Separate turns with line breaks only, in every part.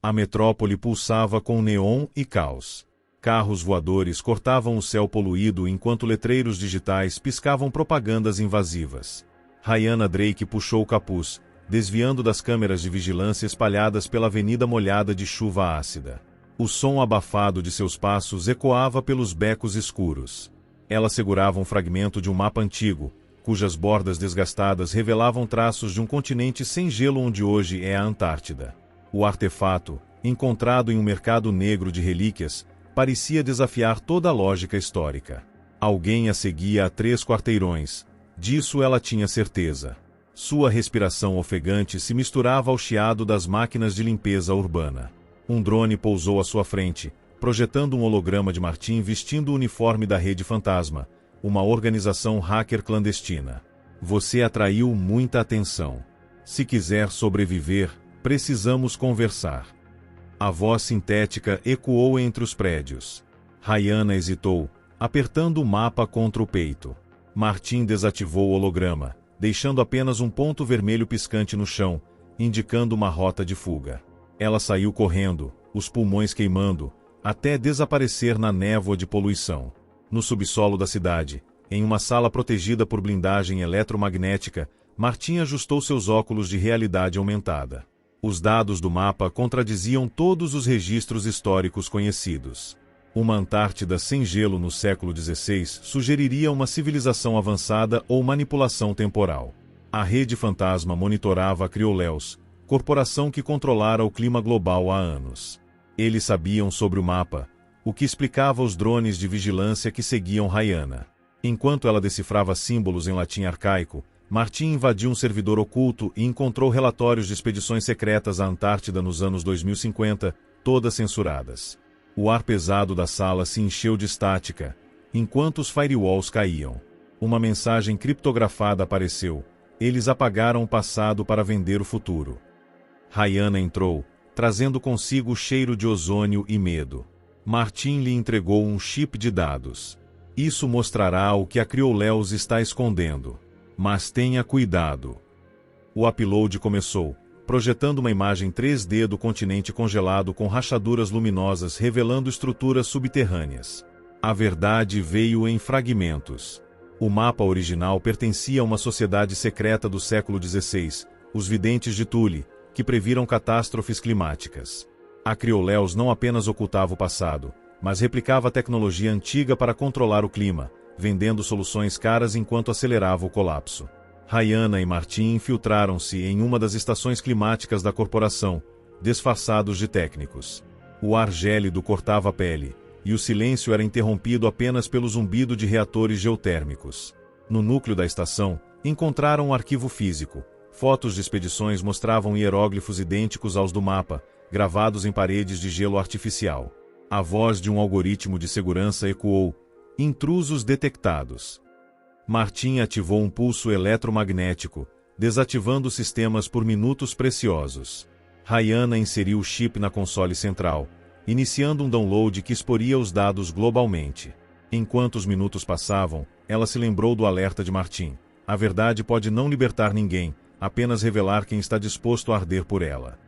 A metrópole pulsava com neon e caos. Carros voadores cortavam o céu poluído enquanto letreiros digitais piscavam propagandas invasivas. Ryan Drake puxou o capuz, desviando das câmeras de vigilância espalhadas pela avenida molhada de chuva ácida. O som abafado de seus passos ecoava pelos becos escuros. Ela segurava um fragmento de um mapa antigo, cujas bordas desgastadas revelavam traços de um continente sem gelo onde hoje é a Antártida. O artefato, encontrado em um mercado negro de relíquias, parecia desafiar toda a lógica histórica. Alguém a seguia a 3 quarteirões, disso ela tinha certeza. Sua respiração ofegante se misturava ao chiado das máquinas de limpeza urbana. Um drone pousou à sua frente, projetando um holograma de Martin vestindo o uniforme da Rede Fantasma, uma organização hacker clandestina. Você atraiu muita atenção. Se quiser sobreviver, precisamos conversar. A voz sintética ecoou entre os prédios. Ryan hesitou, apertando o mapa contra o peito. Martin desativou o holograma, deixando apenas um ponto vermelho piscante no chão, indicando uma rota de fuga. Ela saiu correndo, os pulmões queimando, até desaparecer na névoa de poluição. No subsolo da cidade, em uma sala protegida por blindagem eletromagnética, Martin ajustou seus óculos de realidade aumentada. Os dados do mapa contradiziam todos os registros históricos conhecidos. Uma Antártida sem gelo no século XVI sugeriria uma civilização avançada ou manipulação temporal. A Rede Fantasma monitorava a Crioleus, corporação que controlara o clima global há anos. Eles sabiam sobre o mapa, o que explicava os drones de vigilância que seguiam Ryan. Enquanto ela decifrava símbolos em latim arcaico, Martin invadiu um servidor oculto e encontrou relatórios de expedições secretas à Antártida nos anos 2050, todas censuradas. O ar pesado da sala se encheu de estática, enquanto os firewalls caíam. Uma mensagem criptografada apareceu. Eles apagaram o passado para vender o futuro. Ryan entrou, trazendo consigo o cheiro de ozônio e medo. Martin lhe entregou um chip de dados. Isso mostrará o que a Crioleus está escondendo. Mas tenha cuidado. O upload começou, projetando uma imagem 3D do continente congelado com rachaduras luminosas revelando estruturas subterrâneas. A verdade veio em fragmentos. O mapa original pertencia a uma sociedade secreta do século XVI, os Videntes de Thule, que previram catástrofes climáticas. A Crioleus não apenas ocultava o passado, mas replicava a tecnologia antiga para controlar o clima, vendendo soluções caras enquanto acelerava o colapso. Ryan e Martin infiltraram-se em uma das estações climáticas da corporação, disfarçados de técnicos. O ar gélido cortava a pele, e o silêncio era interrompido apenas pelo zumbido de reatores geotérmicos. No núcleo da estação, encontraram um arquivo físico. Fotos de expedições mostravam hieróglifos idênticos aos do mapa, gravados em paredes de gelo artificial. A voz de um algoritmo de segurança ecoou: intrusos detectados. Martin ativou um pulso eletromagnético, desativando sistemas por minutos preciosos. Ryan inseriu o chip na console central, iniciando um download que exporia os dados globalmente. Enquanto os minutos passavam, ela se lembrou do alerta de Martin. A verdade pode não libertar ninguém, apenas revelar quem está disposto a arder por ela.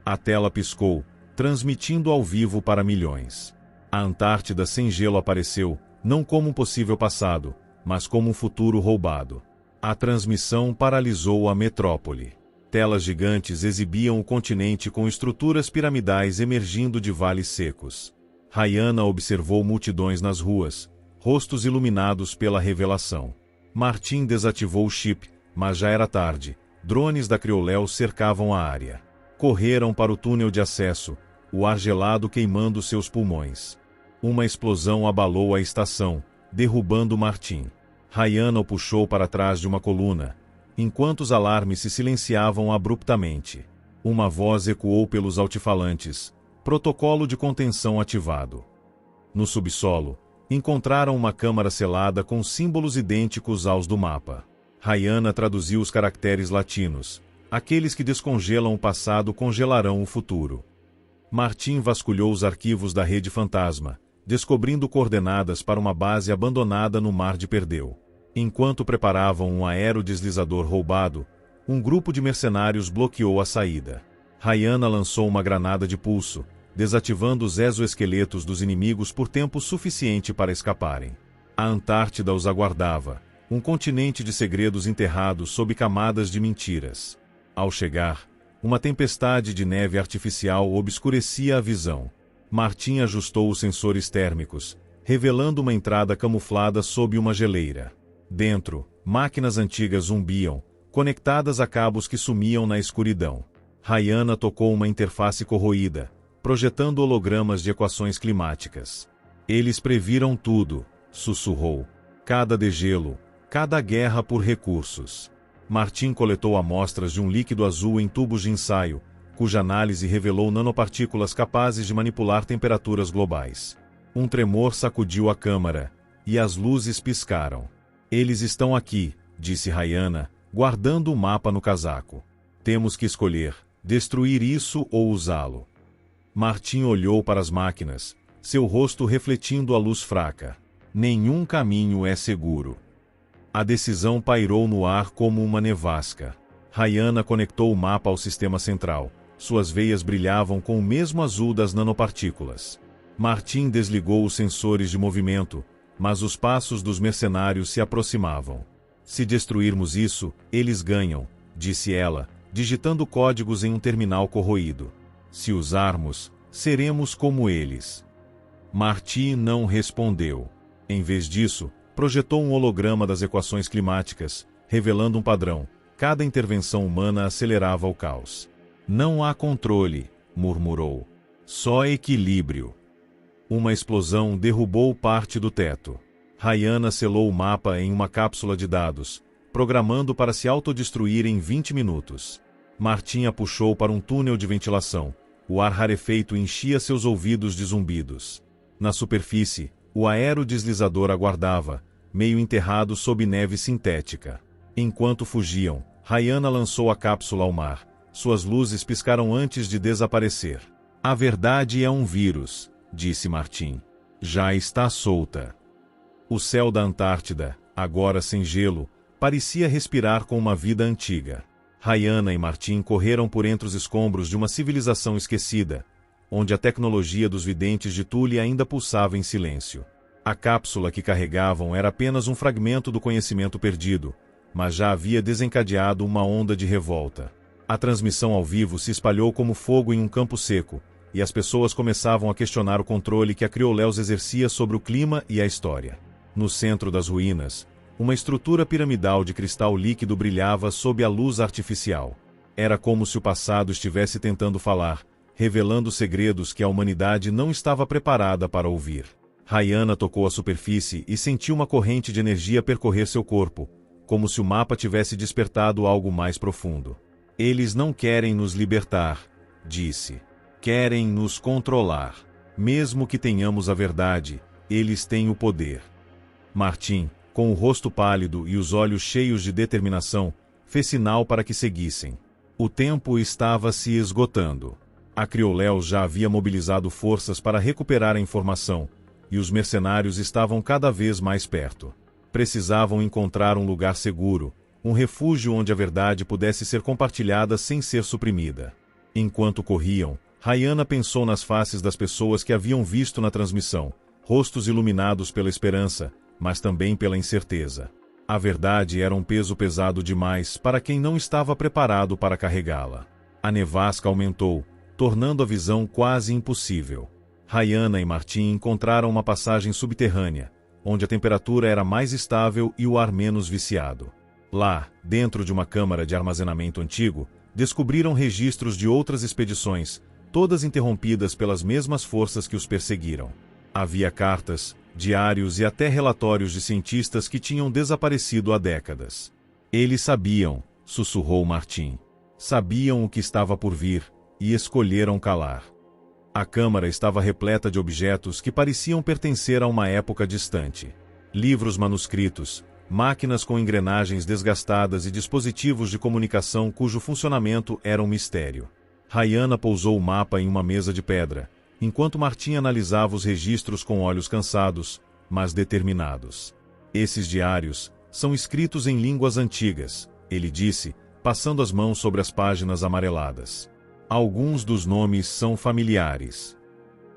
A tela piscou, transmitindo ao vivo para milhões. A Antártida sem gelo apareceu, não como um possível passado, mas como um futuro roubado. A transmissão paralisou a metrópole. Telas gigantes exibiam o continente com estruturas piramidais emergindo de vales secos. Ryan observou multidões nas ruas, rostos iluminados pela revelação. Martin desativou o chip, mas já era tarde. Drones da Crioleus cercavam a área. Correram para o túnel de acesso, o ar gelado queimando seus pulmões. Uma explosão abalou a estação, derrubando Martin. Ryan o puxou para trás de uma coluna, enquanto os alarmes se silenciavam abruptamente. Uma voz ecoou pelos altifalantes: protocolo de contenção ativado. No subsolo, encontraram uma câmara selada com símbolos idênticos aos do mapa. Ryan traduziu os caracteres latinos: aqueles que descongelam o passado congelarão o futuro. Martin vasculhou os arquivos da Rede Fantasma, descobrindo coordenadas para uma base abandonada no Mar de Perdeu. Enquanto preparavam um aerodeslizador roubado, um grupo de mercenários bloqueou a saída. Rayana lançou uma granada de pulso, desativando os exoesqueletos dos inimigos por tempo suficiente para escaparem. A Antártida os aguardava, um continente de segredos enterrados sob camadas de mentiras. Ao chegar, uma tempestade de neve artificial obscurecia a visão. Martin ajustou os sensores térmicos, revelando uma entrada camuflada sob uma geleira. Dentro, máquinas antigas zumbiam, conectadas a cabos que sumiam na escuridão. Rayana tocou uma interface corroída, projetando hologramas de equações climáticas. Eles previram tudo, sussurrou. Cada degelo, cada guerra por recursos. Martin coletou amostras de um líquido azul em tubos de ensaio, cuja análise revelou nanopartículas capazes de manipular temperaturas globais. Um tremor sacudiu a câmara, e as luzes piscaram. Eles estão aqui, disse Rayana, guardando o mapa no casaco. Temos que escolher, destruir isso ou usá-lo. Martin olhou para as máquinas, seu rosto refletindo a luz fraca. Nenhum caminho é seguro. A decisão pairou no ar como uma nevasca. Rayana conectou o mapa ao sistema central. Suas veias brilhavam com o mesmo azul das nanopartículas. Martin desligou os sensores de movimento, mas os passos dos mercenários se aproximavam. Se destruirmos isso, eles ganham, disse ela, digitando códigos em um terminal corroído. Se usarmos, seremos como eles. Martin não respondeu. Em vez disso, projetou um holograma das equações climáticas, revelando um padrão. Cada intervenção humana acelerava o caos. Não há controle, murmurou. Só equilíbrio. Uma explosão derrubou parte do teto. Rayana selou o mapa em uma cápsula de dados, programando para se autodestruir em 20 minutos. Martin a puxou para um túnel de ventilação. O ar rarefeito enchia seus ouvidos de zumbidos. Na superfície, o aerodeslizador aguardava, meio enterrado sob neve sintética. Enquanto fugiam, Rayana lançou a cápsula ao mar. Suas luzes piscaram antes de desaparecer. A verdade é um vírus, disse Martin. Já está solta. O céu da Antártida, agora sem gelo, parecia respirar com uma vida antiga. Rayana e Martin correram por entre os escombros de uma civilização esquecida, onde a tecnologia dos videntes de Thule ainda pulsava em silêncio. A cápsula que carregavam era apenas um fragmento do conhecimento perdido, mas já havia desencadeado uma onda de revolta. A transmissão ao vivo se espalhou como fogo em um campo seco, e as pessoas começavam a questionar o controle que a Crioleus exercia sobre o clima e a história. No centro das ruínas, uma estrutura piramidal de cristal líquido brilhava sob a luz artificial. Era como se o passado estivesse tentando falar, revelando segredos que a humanidade não estava preparada para ouvir. Rayana tocou a superfície e sentiu uma corrente de energia percorrer seu corpo, como se o mapa tivesse despertado algo mais profundo. Eles não querem nos libertar, disse. Querem nos controlar. Mesmo que tenhamos a verdade, eles têm o poder. Martin, com o rosto pálido e os olhos cheios de determinação, fez sinal para que seguissem. O tempo estava se esgotando. A Crioleus já havia mobilizado forças para recuperar a informação, e os mercenários estavam cada vez mais perto. Precisavam encontrar um lugar seguro, um refúgio onde a verdade pudesse ser compartilhada sem ser suprimida. Enquanto corriam, Rayana pensou nas faces das pessoas que haviam visto na transmissão, rostos iluminados pela esperança, mas também pela incerteza. A verdade era um peso pesado demais para quem não estava preparado para carregá-la. A nevasca aumentou, tornando a visão quase impossível. Rayana e Martin encontraram uma passagem subterrânea, onde a temperatura era mais estável e o ar menos viciado. Lá, dentro de uma câmara de armazenamento antigo, descobriram registros de outras expedições, todas interrompidas pelas mesmas forças que os perseguiram. Havia cartas, diários e até relatórios de cientistas que tinham desaparecido há décadas. Eles sabiam, sussurrou Martin. Sabiam o que estava por vir, e escolheram calar. A câmara estava repleta de objetos que pareciam pertencer a uma época distante. Livros manuscritos, máquinas com engrenagens desgastadas e dispositivos de comunicação cujo funcionamento era um mistério. Rayana pousou o mapa em uma mesa de pedra, enquanto Martin analisava os registros com olhos cansados, mas determinados. Esses diários são escritos em línguas antigas, ele disse, passando as mãos sobre as páginas amareladas. Alguns dos nomes são familiares.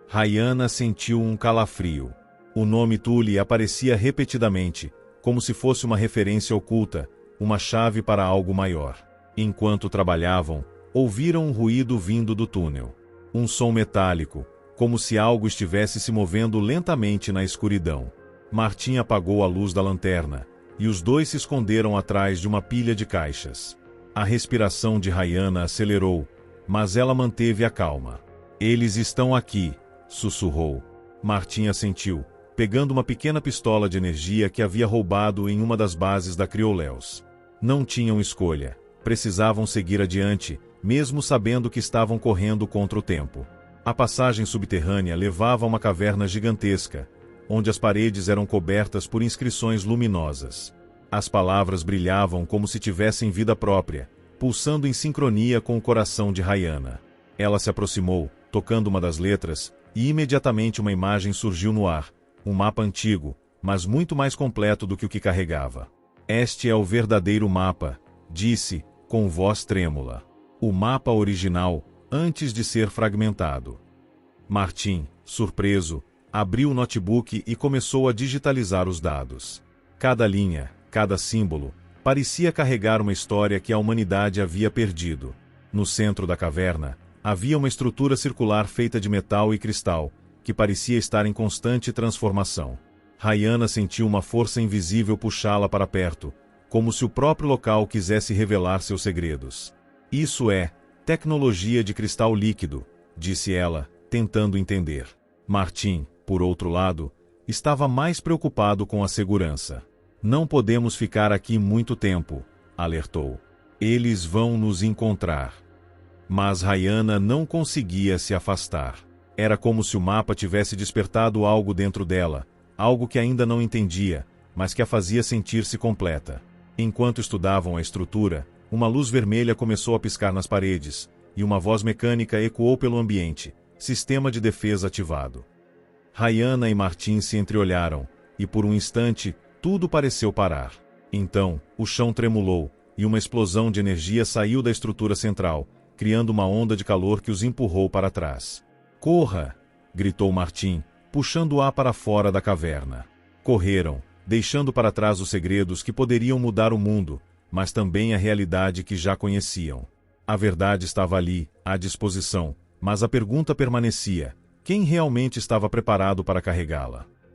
Rayana sentiu um calafrio. O nome Tule aparecia repetidamente, como se fosse uma referência oculta, uma chave para algo maior. Enquanto trabalhavam, ouviram um ruído vindo do túnel. Um som metálico, como se algo estivesse se movendo lentamente na escuridão. Martim apagou a luz da lanterna, e os dois se esconderam atrás de uma pilha de caixas. A respiração de Rayana acelerou, mas ela manteve a calma. Eles estão aqui, sussurrou. Martim assentiu, pegando uma pequena pistola de energia que havia roubado em uma das bases da Crioleus. Não tinham escolha, precisavam seguir adiante, mesmo sabendo que estavam correndo contra o tempo. A passagem subterrânea levava a uma caverna gigantesca, onde as paredes eram cobertas por inscrições luminosas. As palavras brilhavam como se tivessem vida própria, pulsando em sincronia com o coração de Rayana. Ela se aproximou, tocando uma das letras, e imediatamente uma imagem surgiu no ar, um mapa antigo, mas muito mais completo do que o que carregava. Este é o verdadeiro mapa, disse, com voz trêmula. O mapa original, antes de ser fragmentado. Martim, surpreso, abriu o notebook e começou a digitalizar os dados. Cada linha, cada símbolo, parecia carregar uma história que a humanidade havia perdido. No centro da caverna, havia uma estrutura circular feita de metal e cristal, que parecia estar em constante transformação. Rayana sentiu uma força invisível puxá-la para perto, como se o próprio local quisesse revelar seus segredos. Isso é tecnologia de cristal líquido, disse ela, tentando entender. Martim, por outro lado, estava mais preocupado com a segurança. Não podemos ficar aqui muito tempo, alertou. Eles vão nos encontrar. Mas Rayana não conseguia se afastar. Era como se o mapa tivesse despertado algo dentro dela, algo que ainda não entendia, mas que a fazia sentir-se completa. Enquanto estudavam a estrutura, uma luz vermelha começou a piscar nas paredes, e uma voz mecânica ecoou pelo ambiente, sistema de defesa ativado. Rayana e Martim se entreolharam, e por um instante, tudo pareceu parar. Então, o chão tremulou, e uma explosão de energia saiu da estrutura central, criando uma onda de calor que os empurrou para trás. Corra! Gritou Martim, puxando o ar para fora da caverna. Correram, deixando para trás os segredos que poderiam mudar o mundo, mas também a realidade que já conheciam. A verdade estava ali, à disposição, mas a pergunta permanecia: quem realmente estava preparado para carregá-la?